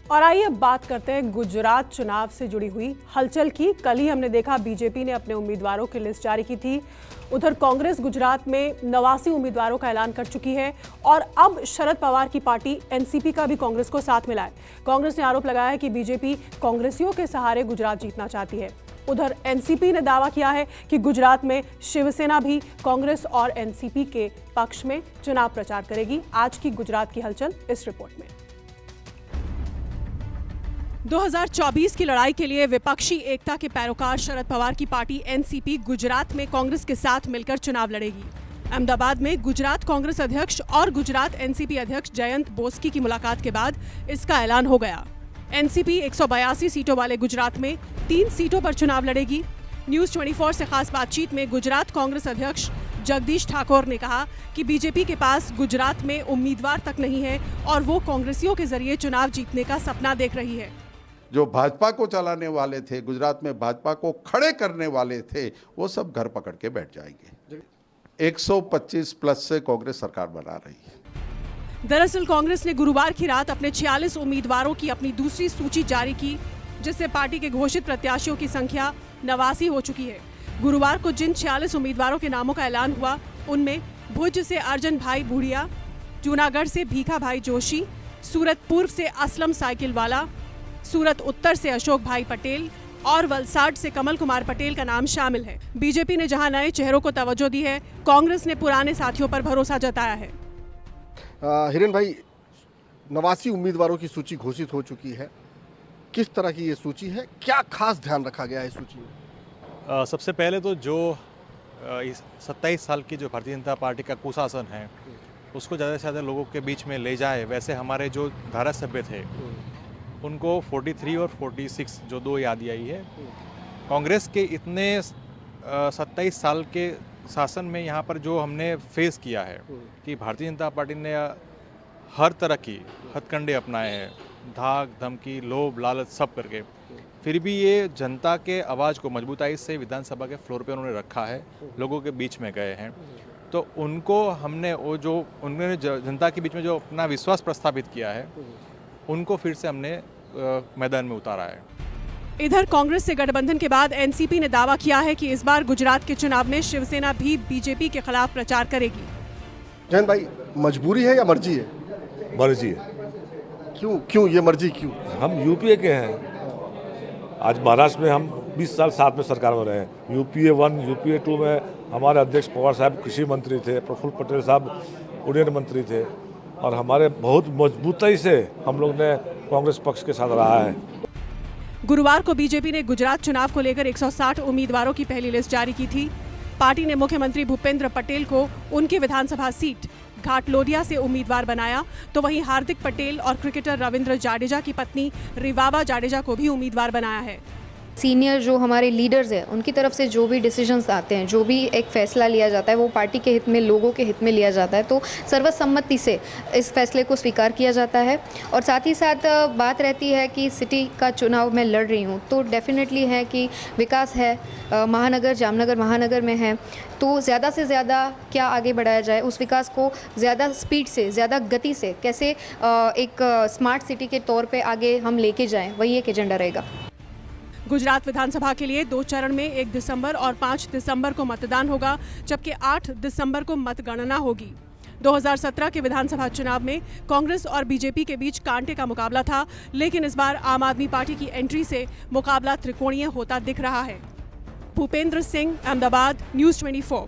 और आइए अब बात करते हैं गुजरात चुनाव से जुड़ी हुई हलचल की। कल ही हमने देखा बीजेपी ने अपने उम्मीदवारों की लिस्ट जारी की थी। उधर कांग्रेस गुजरात में 89 उम्मीदवारों का ऐलान कर चुकी है और अब शरद पवार की पार्टी एनसीपी का भी कांग्रेस को साथ मिला है। कांग्रेस ने आरोप लगाया है कि बीजेपी कांग्रेसियों के सहारे गुजरात जीतना चाहती है। उधर एनसीपी ने दावा किया है कि गुजरात में शिवसेना भी कांग्रेस और एनसीपी के पक्ष में चुनाव प्रचार करेगी। आज की गुजरात की हलचल इस रिपोर्ट में। 2024 की लड़ाई के लिए विपक्षी एकता के पैरोकार शरद पवार की पार्टी एनसीपी गुजरात में कांग्रेस के साथ मिलकर चुनाव लड़ेगी। अहमदाबाद में गुजरात कांग्रेस अध्यक्ष और गुजरात एनसीपी अध्यक्ष जयंत बोस्की की मुलाकात के बाद इसका ऐलान हो गया। एनसीपी 182 सीटों वाले गुजरात में 3 सीटों पर चुनाव लड़ेगी। न्यूज 24 से खास बातचीत में गुजरात कांग्रेस अध्यक्ष जगदीश ठाकुर ने कहा कि बीजेपी के पास गुजरात में उम्मीदवार तक नहीं है और वो कांग्रेसियों के जरिए चुनाव जीतने का सपना देख रही है। जो भाजपा को चलाने वाले थे, गुजरात में भाजपा को खड़े करने वाले थे, वो सब घर पकड़ के बैठ जाएंगे। 125 प्लस से कांग्रेस सरकार बना रही है। दरअसल कांग्रेस ने गुरुवार की रात अपने 46 उम्मीदवारों की अपनी दूसरी सूची जारी की, जिससे पार्टी के घोषित प्रत्याशियों की संख्या 89 हो चुकी है। गुरुवार को जिन 46 उम्मीदवारों के नामों का ऐलान हुआ, उनमें भुज से अर्जन भाई भूड़िया, जूनागढ़ से भीखा भाई जोशी, सूरत पूर्व से असलम साइकिल वाला, सूरत उत्तर से अशोक भाई पटेल और वलसाड से कमल कुमार पटेल का नाम शामिल है। बीजेपी ने जहां नए चेहरों को तवज्जो दी है, कांग्रेस ने पुराने साथियों पर भरोसा जताया है। हिरेन भाई, 89 उम्मीदवारों की सूची घोषित हो चुकी है। किस तरह की ये सूची है, क्या खास ध्यान रखा गया है इस सूची में? सबसे पहले तो जो 27 साल की जो भारतीय जनता पार्टी का कुशासन है, उसको ज़्यादा से ज़्यादा लोगों के बीच में ले जाए। वैसे हमारे जो धारासभ्य थे उनको 43 और 46 जो 2 याद आई है। कांग्रेस के इतने 27 साल के शासन में यहाँ पर जो हमने फेस किया है कि भारतीय जनता पार्टी ने हर तरह की हथकंडे अपनाए हैं, धाक धमकी लोभ लालच सब करके, फिर भी ये जनता के आवाज़ को मजबूताई से विधानसभा के फ्लोर पे उन्होंने रखा है, लोगों के बीच में गए हैं। तो उनको हमने वो जो उन्होंने जनता के बीच में जो अपना विश्वास प्रस्थापित किया है, उनको फिर से हमने मैदान में उतारा है। इधर कांग्रेस से गठबंधन के बाद एनसीपी ने दावा किया है कि इस बार गुजरात के चुनाव में शिवसेना भी बीजेपी के खिलाफ प्रचार करेगी। जयंत भाई, मजबूरी है या मर्जी है? मर्जी है। क्यों ये मर्जी क्यों? हम यूपीए के हैं। आज महाराष्ट्र में हम 20 साल साथ में सरकार में रहे हैं। यूपीए 1, यूपीए 2 में हमारे अध्यक्ष पवार साहब कृषि मंत्री थे, प्रफुल्ल पटेल साहब उड्डयन मंत्री थे और हमारे बहुत मजबूती से हम लोग ने कांग्रेस पक्ष के साथ रहा है। गुरुवार को बीजेपी ने गुजरात चुनाव को लेकर 160 उम्मीदवारों की पहली लिस्ट जारी की थी। पार्टी ने मुख्यमंत्री भूपेंद्र पटेल को उनकी विधानसभा सीट घाटलोडिया से उम्मीदवार बनाया, तो वहीं हार्दिक पटेल और क्रिकेटर रविंद्र जाडेजा की पत्नी रिवाबा जाडेजा को भी उम्मीदवार बनाया है। सीनियर जो हमारे लीडर्स हैं, उनकी तरफ से जो भी डिसीजंस आते हैं, जो भी एक फैसला लिया जाता है, वो पार्टी के हित में, लोगों के हित में लिया जाता है। तो सर्वसम्मति से इस फैसले को स्वीकार किया जाता है। और साथ ही साथ बात रहती है कि सिटी का चुनाव मैं लड़ रही हूँ, तो डेफिनेटली है कि विकास है, महानगर जामनगर महानगर में है, तो ज़्यादा से ज़्यादा क्या आगे बढ़ाया जाए, उस विकास को ज़्यादा स्पीड से, ज़्यादा गति से कैसे एक स्मार्ट सिटी के तौर पे आगे हम लेके जाएं, वही एक एजेंडा रहेगा। गुजरात विधानसभा के लिए 2 चरण में 1 दिसंबर और 5 दिसंबर को मतदान होगा, जबकि 8 दिसंबर को मतगणना होगी। 2017 के विधानसभा चुनाव में कांग्रेस और बीजेपी के बीच कांटे का मुकाबला था, लेकिन इस बार आम आदमी पार्टी की एंट्री से मुकाबला त्रिकोणीय होता दिख रहा है। भूपेंद्र सिंह, अहमदाबाद, न्यूज 24।